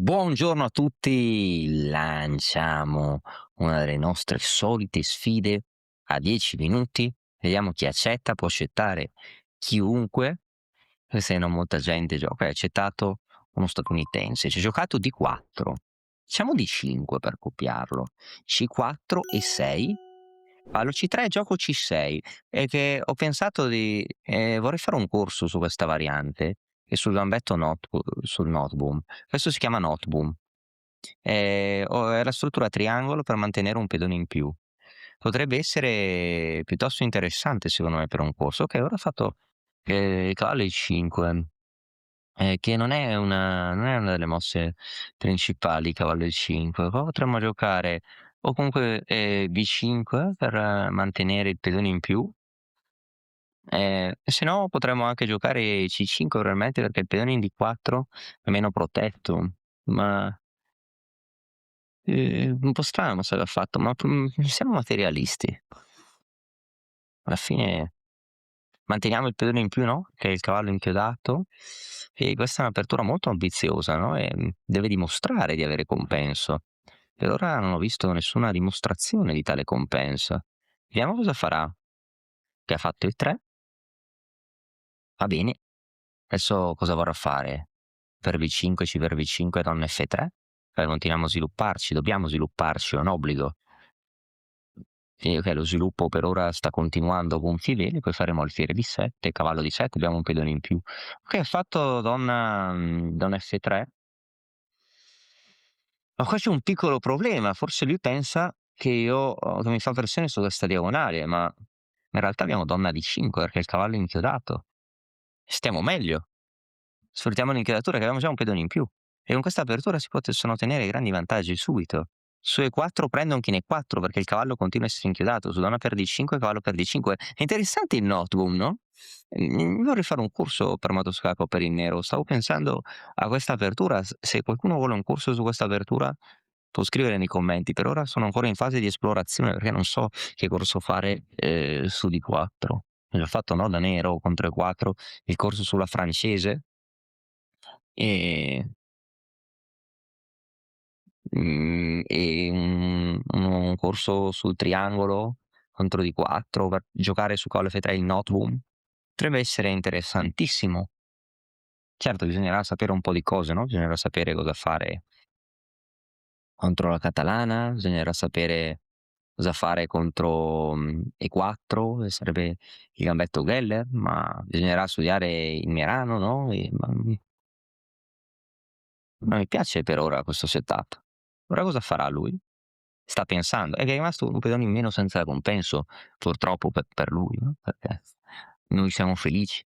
Buongiorno a tutti, lanciamo una delle nostre solite sfide a 10 minuti, vediamo chi accetta, può accettare chiunque, anche se non molta gente gioca, hai accettato uno statunitense, ci ha giocato di 4, diciamo di 5 per copiarlo, C4 e 6, allo C3 gioco C6, e che ho pensato di vorrei fare un corso su questa variante e sul gambetto sul Noteboom. Questo si chiama Noteboom. È la struttura a triangolo per mantenere un pedone in più. Potrebbe essere piuttosto interessante secondo me per un corso. Okay, ora ho fatto, cavallo E5, che non è una delle mosse principali cavallo E5. Qua potremmo giocare o comunque, B5 per mantenere il pedone in più, se no potremmo anche giocare C5 probabilmente perché il pedone in D4 è meno protetto, ma un po' strano se l'ha fatto, ma, siamo materialisti. Alla fine manteniamo il pedone in più, no, che è il cavallo inchiodato, e questa è un'apertura molto ambiziosa, no, deve dimostrare di avere compenso. Per ora non ho visto nessuna dimostrazione di tale compensa. Vediamo cosa farà. Che ha fatto il 3, va bene. Adesso cosa vorrà fare? Per B5, C per B5, donna F3? Continuiamo a svilupparci, dobbiamo svilupparci, è un obbligo. Sì, okay, lo sviluppo per ora sta continuando a gonfie vele, poi faremo alfiere di 7, cavallo di 7, abbiamo un pedone in più. Okay, ha fatto donna F3. Ma qua c'è un piccolo problema, forse lui pensa che mi fa pressione su questa diagonale, ma in realtà abbiamo donna D5 perché il cavallo è inchiodato. Stiamo meglio. Sfruttiamo l'inchiodatura che abbiamo già un pedone in più e con questa apertura si possono ottenere grandi vantaggi subito. Su E4 prende un king E4 perché il cavallo continua a essere inchiodato, su donna per D5, cavallo per D5. È interessante il notebook, no? Vorrei fare un corso per Motoscacco per il nero. Stavo pensando a questa apertura. Se qualcuno vuole un corso su questa apertura, può scrivere nei commenti. Per ora sono ancora in fase di esplorazione perché non so che corso fare su D4. Ho già fatto no da nero contro E4, il corso sulla francese. E un corso sul triangolo contro D4 per giocare su cavallo F3 il noteboom. Potrebbe essere interessantissimo. Certo, bisognerà sapere un po' di cose, no, bisognerà sapere cosa fare contro la catalana, bisognerà sapere cosa fare contro, E4, e sarebbe il gambetto Geller, ma bisognerà studiare il Mierano, no, ma mi piace per ora questo setup. Ora cosa farà lui? Sta pensando, è che è rimasto un pedone in meno senza compenso, purtroppo per lui, no, perché noi siamo felici.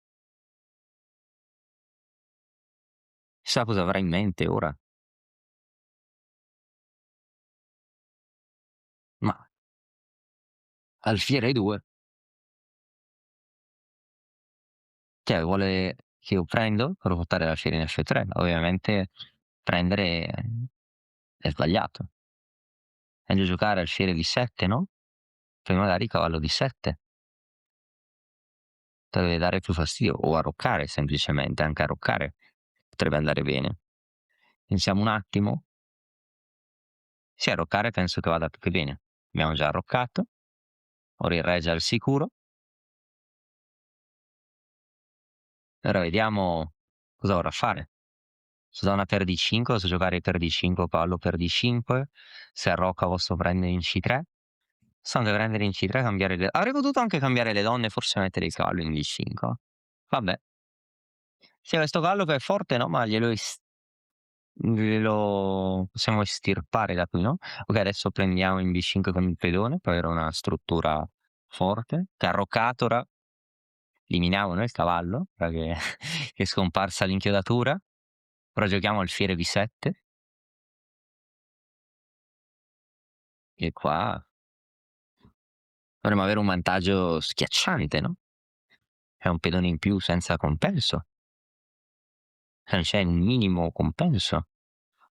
Chissà cosa avrà in mente ora. Ma alfiere ai 2, cioè vuole che io prendo per ruotare l'alfiere in F3, ovviamente prendere è sbagliato. Meglio giocare alfiere di 7, no, poi magari cavallo di 7, potrebbe dare più fastidio, o arroccare semplicemente, anche arroccare potrebbe andare bene. Pensiamo un attimo. Sì, arroccare penso che vada più che bene. Abbiamo già arroccato, ora il re è già al sicuro. Ora vediamo cosa vorrà fare. Se donna per D5, posso giocare per D5 o cavallo per D5. Se arrocca posso prendere in C3. Posso anche prendere in C3 e cambiare le avrei potuto anche cambiare le donne e forse mettere il cavallo in D5. Vabbè. Sì, questo cavallo che è forte, no, ma glielo possiamo estirpare da qui, no, okay, adesso prendiamo in B5 con il pedone per avere una struttura forte, che arroccato ora eliminiamo, no, il cavallo, ora che che è scomparsa l'inchiodatura. Ora giochiamo alfiere B7, e qua dovremmo avere un vantaggio schiacciante, no, è un pedone in più senza compenso, non c'è un minimo compenso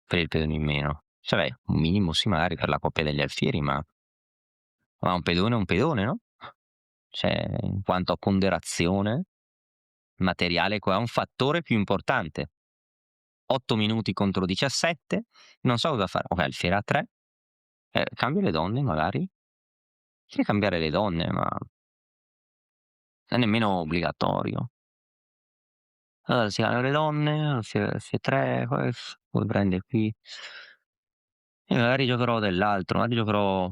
per il pedone in meno. Cioè beh, un minimo sì magari per la coppia degli alfieri, ma un pedone è un pedone, no, cioè in quanto a ponderazione materiale qua è un fattore più importante. 8 minuti contro 17, non so cosa fare. Okay, alfiere a 3, cambio le donne magari? Perché cambiare le donne? Ma non è nemmeno obbligatorio. Allora si cambiano le donne, alfiere 3, poi prende qui e magari giocherò dell'altro, magari giocherò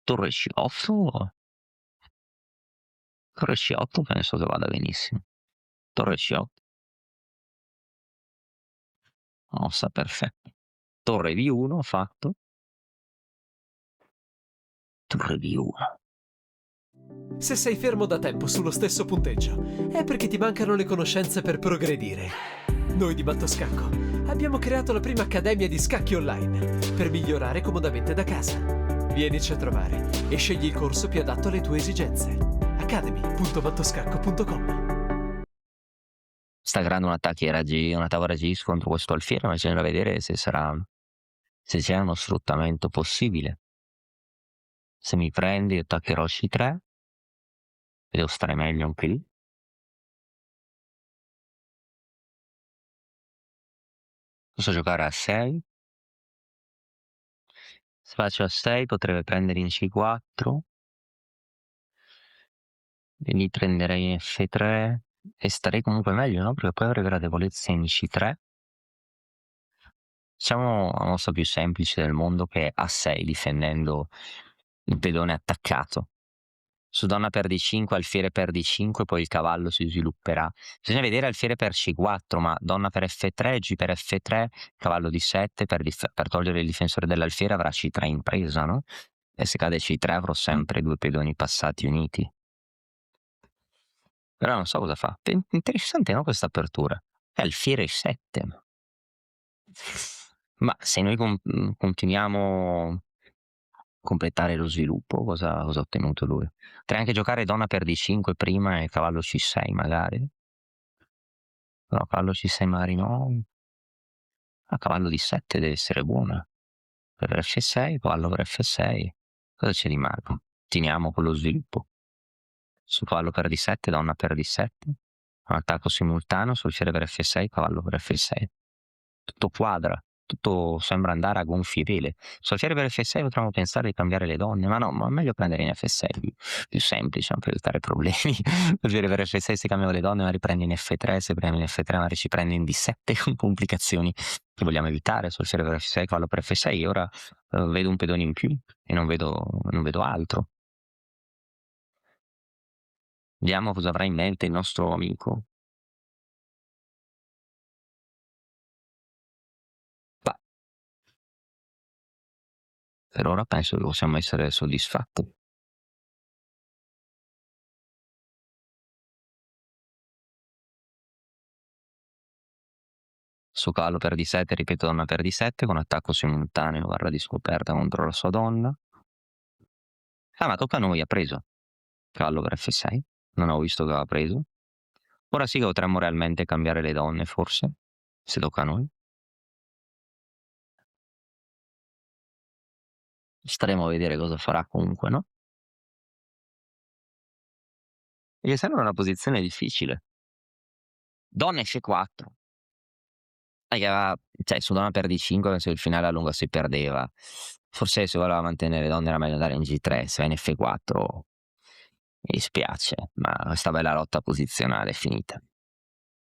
torre C8. Torre C8 penso che vada benissimo. Torre C8, mossa perfetta. Torre B1 fatto, torre B1. Se sei fermo da tempo sullo stesso punteggio, è perché ti mancano le conoscenze per progredire. Noi di Mattoscacco abbiamo creato la prima accademia di scacchi online per migliorare comodamente da casa. Vienici a trovare e scegli il corso più adatto alle tue esigenze. academy.mattoscacco.com. Sta creando un attacco a raggi contro questo alfiere, ma bisognerà vedere se c'è uno sfruttamento possibile. Se mi prendi attaccherò C3, devo stare meglio anche lì. Posso giocare a 6. Se faccio a 6 potrebbe prendere in C4, e lì prenderei in F3 e starei comunque meglio, no, perché poi avrebbe la debolezza in C3. Facciamo la mossa più semplice del mondo che è A6 difendendo il pedone attaccato. Su donna per D5, alfiere per D5, poi il cavallo si svilupperà. Bisogna vedere alfiere per C4, ma donna per F3, G per F3, cavallo D7 per togliere il difensore dell'alfiere avrà C3 in presa, no? E se cade C3 avrò sempre due pedoni passati uniti. Però non so cosa fa. Interessante, no, questa apertura. È alfiere 7. Ma se noi continuiamo a completare lo sviluppo, cosa ha ottenuto lui? Potrei anche giocare donna per D5 prima e cavallo C6 magari. No, cavallo C6 magari no. Ah, cavallo D7 deve essere buona. Per F6, cavallo per F6. Cosa ci rimane? Continuiamo con lo sviluppo. Su cavallo per D7, donna per D7. Un attacco simultaneo sul fiere per F6, cavallo per F6. Tutto quadra, tutto sembra andare a gonfie vele. Su alfiere per F6 potremmo pensare di cambiare le donne, ma no, ma è meglio prendere in F6, più semplice, non per evitare problemi. Alfiere per F6 se cambiamo le donne magari prendi in F3, se prendi in F3 magari ci prendi in D7 con complicazioni che vogliamo evitare. Su alfiere per F6, cavallo per F6, ora vedo un pedone in più e non vedo altro. Vediamo cosa avrà in mente il nostro amico. Ma per ora penso che possiamo essere soddisfatti. Su cavallo per D7, ripeto, donna per D7 con attacco simultaneo barra di scoperta contro la sua donna. Ah, ma tocca a noi, ha preso. Cavallo per F6. Non avevo visto che aveva preso. Ora sì che potremmo realmente cambiare le donne, forse. Se tocca a noi. Staremo a vedere cosa farà comunque, no? Perché sembra una posizione difficile. Donna F4. Che aveva, cioè, su donna per D5 penso che il finale a lungo si perdeva. Forse se voleva mantenere le donne era meglio andare in G3, se va in F4 mi dispiace, ma questa bella lotta posizionale è finita.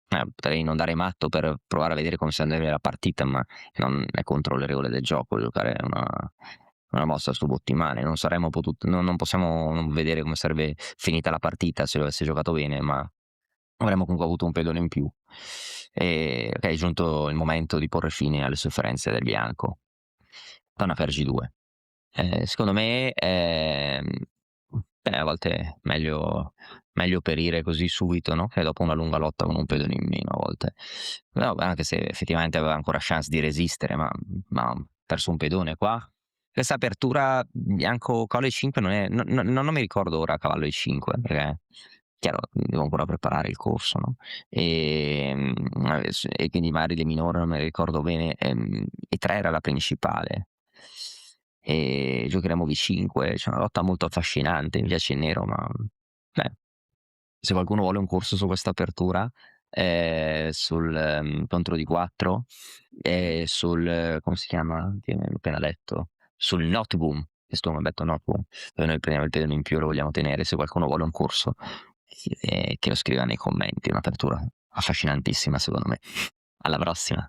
Potrei non dare matto per provare a vedere come si andrebbe la partita, ma non è contro le regole del gioco giocare una mossa su Bottimane. Non possiamo non vedere come sarebbe finita la partita se avesse giocato bene, ma avremmo comunque avuto un pedone in più. Okay, è giunto il momento di porre fine alle sofferenze del bianco. Donna per G2. Secondo me, a volte è meglio perire così subito, no, che dopo una lunga lotta con un pedone in meno a volte. No, anche se effettivamente aveva ancora chance di resistere, ma ha perso un pedone qua. Questa apertura bianco cavallo E5 non mi ricordo ora cavallo E5, perché chiaro, devo ancora preparare il corso, no, e quindi magari le minori non me le ricordo bene, E3 era la principale. Giocheremo V5, c'è una lotta molto affascinante, mi piace il nero, ma beh, se qualcuno vuole un corso su questa apertura, sul contro di 4 e sul come si chiama? Che l'ho appena detto, sul Noteboom, questo mi ha detto Noteboom, dove noi prendiamo il periodo in più, lo vogliamo tenere. Se qualcuno vuole un corso, che lo scriva nei commenti, è un'apertura affascinantissima secondo me. Alla prossima.